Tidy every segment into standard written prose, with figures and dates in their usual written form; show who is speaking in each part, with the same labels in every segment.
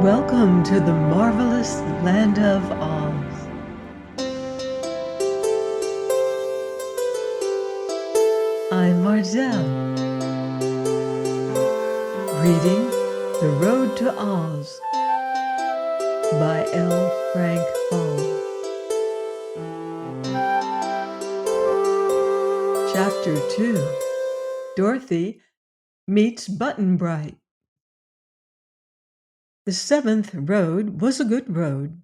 Speaker 1: Welcome to the marvelous land of Oz. I'm Marzel, reading The Road to Oz by L. Frank Baum. Chapter 2, Dorothy Meets Button-Bright. The 7th road was a good road,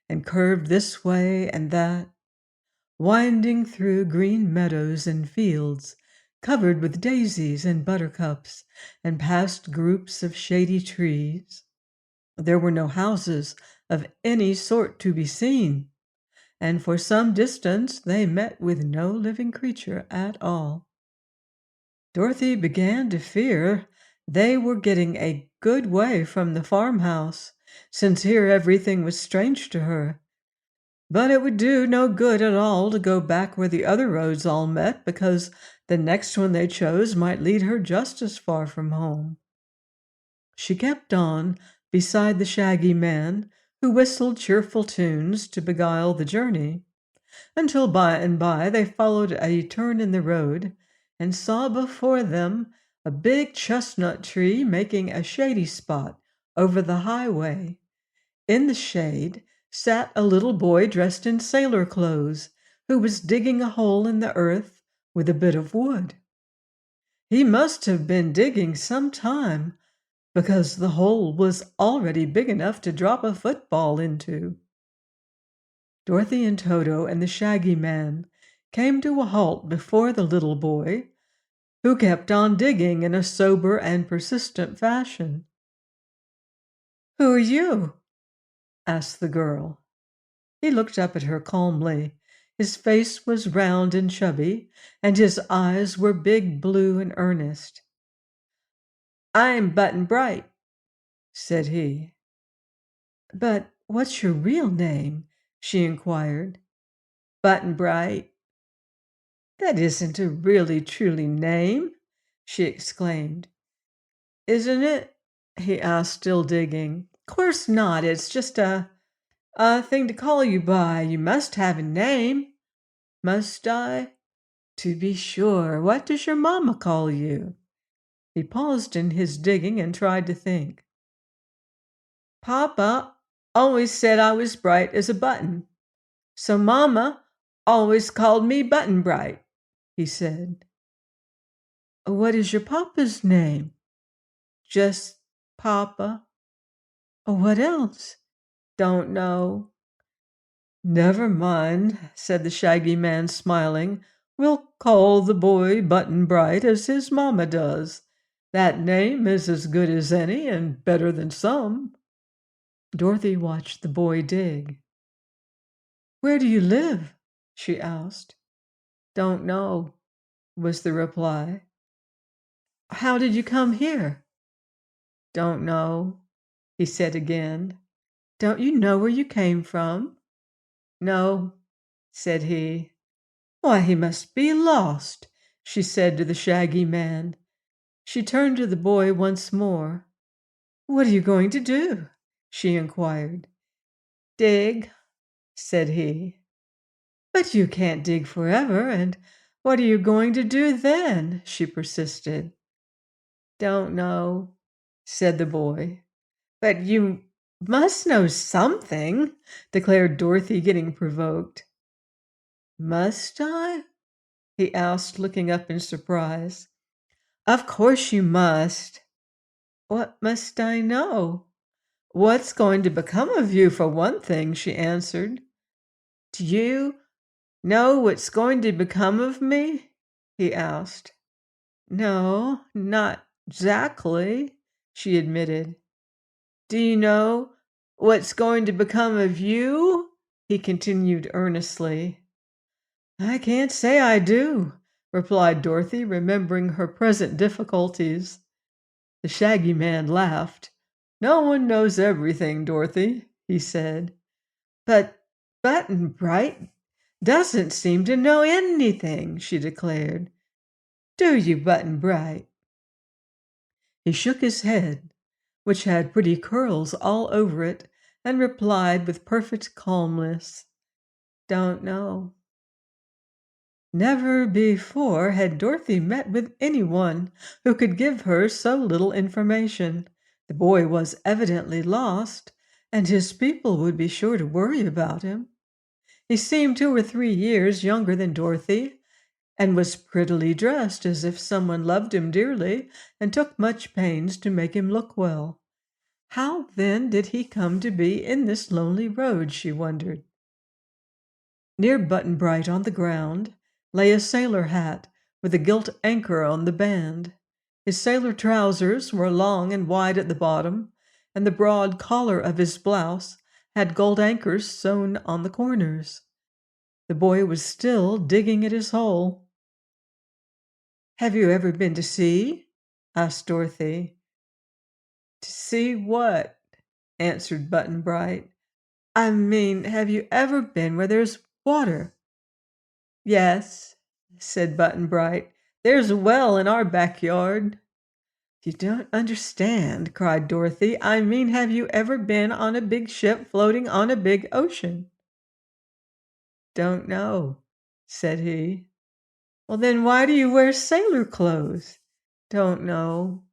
Speaker 1: and curved this way and that, winding through green meadows and fields covered with daisies and buttercups, and past groups of shady trees. There were no houses of any sort to be seen, and for some distance they met with no living creature at all. Dorothy began to fear they were getting a good way from the farmhouse, since here everything was strange to her. But it would do no good at all to go back where the other roads all met, because the next one they chose might lead her just as far from home. She kept on beside the Shaggy Man, who whistled cheerful tunes to beguile the journey, until by and by they followed a turn in the road and saw before them a big chestnut tree making a shady spot over the highway. In the shade sat a little boy dressed in sailor clothes, who was digging a hole in the earth with a bit of wood. He must have been digging some time, because the hole was already big enough to drop a football into. Dorothy and Toto and the Shaggy Man came to a halt before the little boy, who kept on digging in a sober and persistent fashion. "Who are you?" asked the girl. He looked up at her calmly. His face was round and chubby, and his eyes were big, blue, and earnest. "I'm Button-Bright," said he. "But what's your real name?" she inquired. "Button-Bright." "That isn't a really truly name," she exclaimed. "Isn't it?" he asked, still digging. "Course not. It's just a thing to call you by. You must have a name." "Must I?" "To be sure. What does your mamma call you?" He paused in his digging and tried to think. "Papa always said I was bright as a button, so mamma always called me Button-Bright," he said. "What is your papa's name?" "Just Papa." "What else?" "Don't know." "Never mind," said the Shaggy Man, smiling. "We'll call the boy Button-Bright as his mamma does. That name is as good as any, and better than some." Dorothy watched the boy dig. "Where do you live?" she asked. "Don't know," was the reply. "How did you come here?" "Don't know," he said again. "Don't you know where you came from?" "No," said he. "Why, he must be lost," she said to the Shaggy Man. She turned to the boy once more. "What are you going to do?" she inquired. "Dig," said he. "But you can't dig forever, and what are you going to do then?" she persisted. "Don't know," said the boy. "But you must know something," declared Dorothy, getting provoked. "Must I?" he asked, looking up in surprise. "Of course you must." "What must I know?" "What's going to become of you, for one thing," she answered. "Do you know what's going to become of me?" he asked. "No, not exactly," she admitted. "Do you know what's going to become of you?" he continued earnestly. "I can't say I do," replied Dorothy, remembering her present difficulties. The Shaggy Man laughed. "No one knows everything, Dorothy," he said. "But Button-Bright doesn't seem to know anything," she declared. "Do you, Button-Bright?" He shook his head. which had pretty curls all over it, and replied with perfect calmness, "Don't know." Never before had Dorothy met with anyone who could give her so little information. The boy was evidently lost, and his people would be sure to worry about him. He seemed 2 or 3 years younger than Dorothy, and was prettily dressed as if someone loved him dearly and took much pains to make him look well. How then did he come to be in this lonely road, she wondered. Near Button-Bright on the ground lay a sailor hat with a gilt anchor on the band. His sailor trousers were long and wide at the bottom, and the broad collar of his blouse had gold anchors sewn on the corners. The boy was still digging at his hole. "Have you ever been to sea?" asked Dorothy. "To see what?" answered Button-Bright. "I mean, have you ever been where there's water?" "Yes," said Button-Bright. "There's a well in our backyard." "You don't understand," cried Dorothy. "I mean, have you ever been on a big ship floating on a big ocean?" "Don't know," said he. "Well, then why do you wear sailor clothes?" "Don't know,"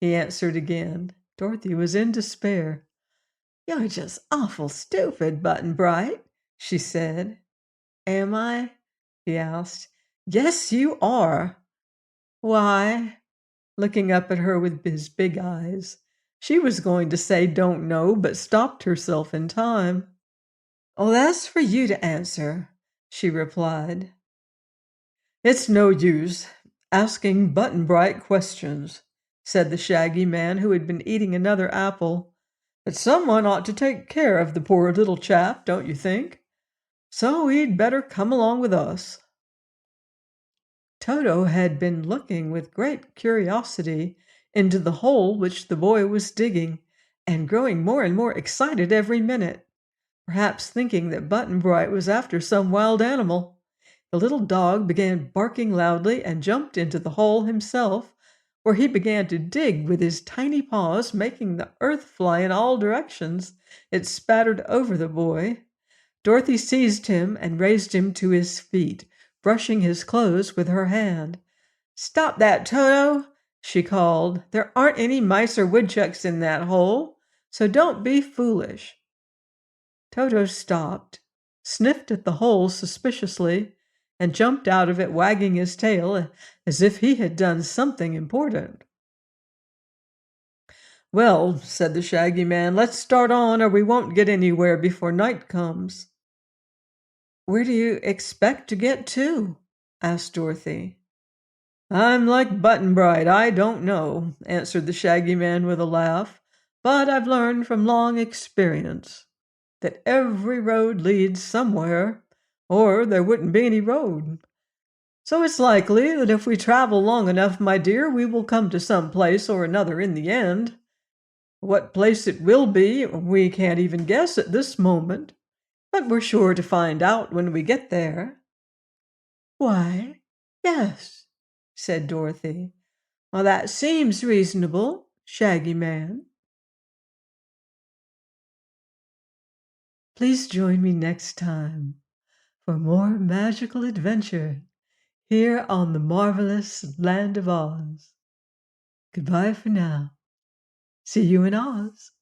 Speaker 1: he answered again. Dorothy was in despair. "You're just awful stupid, Button-Bright," she said. "Am I?" he asked. "Yes, you are." "Why?" Looking up at her with his big eyes. She was going to say "don't know," but stopped herself in time. "Oh, that's for you to answer," she replied. "It's no use asking Button-Bright questions," said the Shaggy Man, who had been eating another apple. "But someone ought to take care of the poor little chap, don't you think? So he'd better come along with us." Toto had been looking with great curiosity into the hole which the boy was digging, and growing more and more excited every minute, perhaps thinking that Button-Bright was after some wild animal. The little dog began barking loudly and jumped into the hole himself, where he began to dig with his tiny paws, making the earth fly in all directions. It spattered over the boy. Dorothy seized him and raised him to his feet, brushing his clothes with her hand. "Stop that, Toto!" she called. "There aren't any mice or woodchucks in that hole, so don't be foolish." Toto stopped, sniffed at the hole suspiciously, and jumped out of it, wagging his tail as if he had done something important. "Well," said the Shaggy Man, "let's start on, or we won't get anywhere before night comes." "Where do you expect to get to?" asked Dorothy. "I'm like Button-Bright, I don't know," answered the Shaggy Man with a laugh. "But I've learned from long experience that every road leads somewhere, or there wouldn't be any road. So it's likely that if we travel long enough, my dear, we will come to some place or another in the end. What place it will be, we can't even guess at this moment, but we're sure to find out when we get there." "Why, yes," said Dorothy. "Well, that seems reasonable, Shaggy Man." Please join me next time for more magical adventure here on the marvelous Land of Oz. Goodbye for now. See you in Oz.